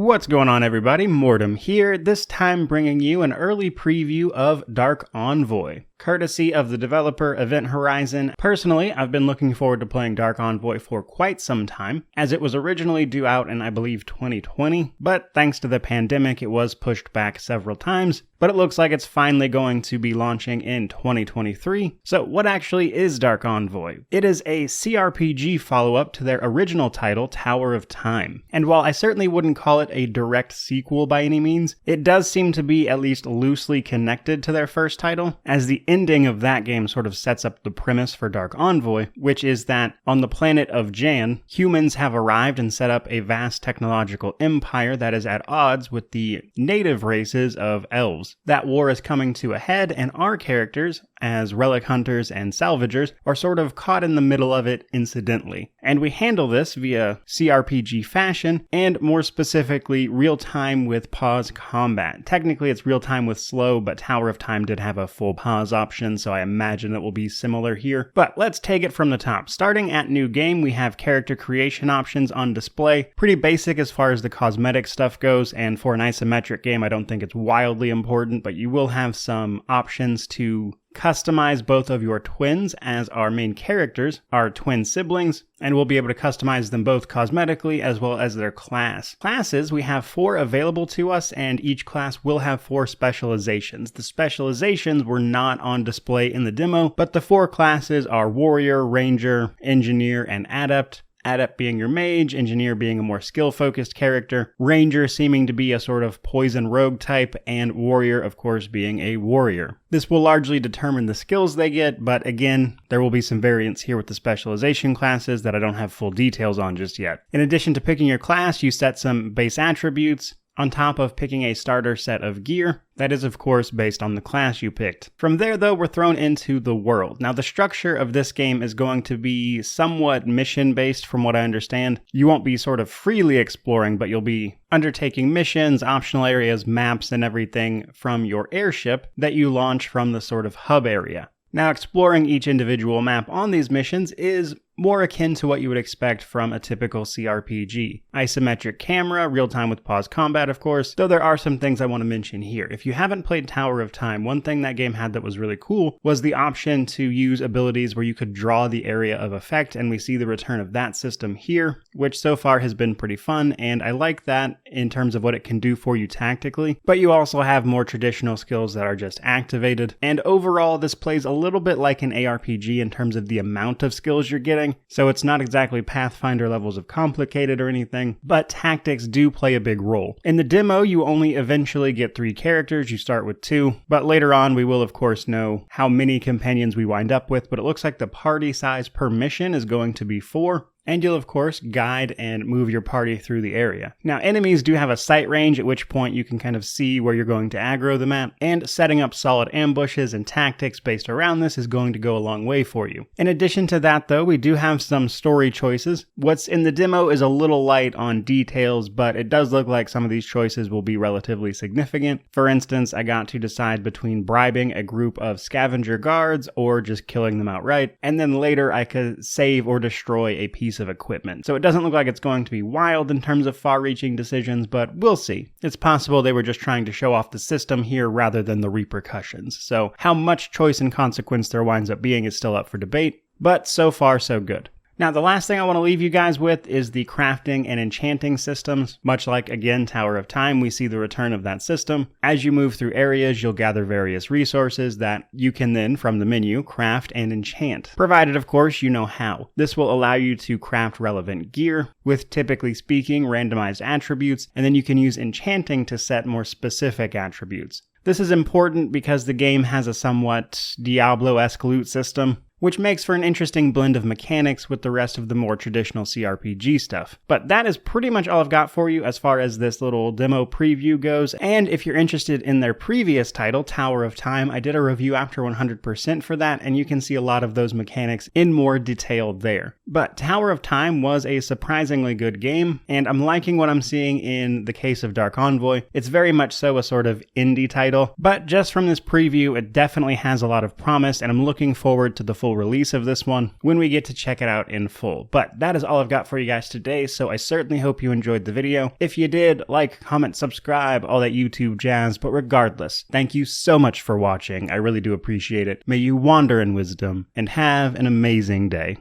What's going on, everybody? Mortem here, this time bringing you an early preview of Dark Envoy, courtesy of the developer Event Horizon. Personally, I've been looking forward to playing Dark Envoy for quite some time, as it was originally due out in, I believe, 2020, but thanks to the pandemic, it was pushed back several times, but it looks like it's finally going to be launching in 2023. So what actually is Dark Envoy? It is a CRPG follow-up to their original title, Tower of Time. And while I certainly wouldn't call it a direct sequel by any means, it does seem to be at least loosely connected to their first title, as the ending of that game sort of sets up the premise for Dark Envoy, which is that on the planet of Jan, humans have arrived and set up a vast technological empire that is at odds with the native races of elves. That war is coming to a head, and our characters, as relic hunters and salvagers, are sort of caught in the middle of it incidentally. And we handle this via CRPG fashion, and more specifically, real-time with pause combat. Technically, it's real-time with slow, but Tower of Time did have a full pause option, so I imagine it will be similar here. But let's take it from the top. Starting at New Game, we have character creation options on display. Pretty basic as far as the cosmetic stuff goes, and for an isometric game, I don't think it's wildly important, but you will have some options to customize both of your twins as our main characters, our twin siblings, and we'll be able to customize them both cosmetically as well as their class. Classes, we have 4 available to us, and each class will have 4 specializations. The specializations were not on display in the demo, but the 4 classes are Warrior, Ranger, Engineer, and Adept. Adept being your mage, Engineer being a more skill-focused character, Ranger seeming to be a sort of poison rogue type, and Warrior, of course, being a warrior. This will largely determine the skills they get, but again, there will be some variance here with the specialization classes that I don't have full details on just yet. In addition to picking your class, you set some base attributes, on top of picking a starter set of gear. That is, of course, based on the class you picked. From there, though, we're thrown into the world. Now, the structure of this game is going to be somewhat mission-based from what I understand. You won't be sort of freely exploring, but you'll be undertaking missions, optional areas, maps, and everything from your airship that you launch from the sort of hub area. Now, exploring each individual map on these missions is more akin to what you would expect from a typical CRPG. Isometric camera, real-time with pause combat, of course, though there are some things I want to mention here. If you haven't played Tower of Time, one thing that game had that was really cool was the option to use abilities where you could draw the area of effect, and we see the return of that system here, which so far has been pretty fun, and I like that in terms of what it can do for you tactically, but you also have more traditional skills that are just activated, and overall this plays a little bit like an ARPG in terms of the amount of skills you're getting. So it's not exactly Pathfinder levels of complicated or anything, but tactics do play a big role. In the demo, you only eventually get 3 characters, you start with 2, but later on we will of course know how many companions we wind up with, but it looks like the party size per mission is going to be 4. And you'll, of course, guide and move your party through the area. Now, enemies do have a sight range, at which point you can kind of see where you're going to aggro them at, and setting up solid ambushes and tactics based around this is going to go a long way for you. In addition to that, though, we do have some story choices. What's in the demo is a little light on details, but it does look like some of these choices will be relatively significant. For instance, I got to decide between bribing a group of scavenger guards or just killing them outright, and then later I could save or destroy a piece of equipment. So it doesn't look like it's going to be wild in terms of far-reaching decisions, but we'll see. It's possible they were just trying to show off the system here rather than the repercussions. So how much choice and consequence there winds up being is still up for debate, but so far so good. Now, the last thing I want to leave you guys with is the crafting and enchanting systems. Much like, again, Tower of Time, we see the return of that system. As you move through areas, you'll gather various resources that you can then, from the menu, craft and enchant. Provided, of course, you know how. This will allow you to craft relevant gear with, typically speaking, randomized attributes, and then you can use enchanting to set more specific attributes. This is important because the game has a somewhat Diablo-esque loot system, which makes for an interesting blend of mechanics with the rest of the more traditional CRPG stuff. But that is pretty much all I've got for you as far as this little demo preview goes, and if you're interested in their previous title, Tower of Time, I did a review after 100% for that, and you can see a lot of those mechanics in more detail there. But Tower of Time was a surprisingly good game, and I'm liking what I'm seeing in the case of Dark Envoy. It's very much so a sort of indie title, but just from this preview, it definitely has a lot of promise, and I'm looking forward to the full full release of this one when we get to check it out in full. But that is all I've got for you guys today, so I certainly hope you enjoyed the video. If you did, like, comment, subscribe, all that YouTube jazz, but regardless, thank you so much for watching. I really do appreciate it. May you wander in wisdom and have an amazing day.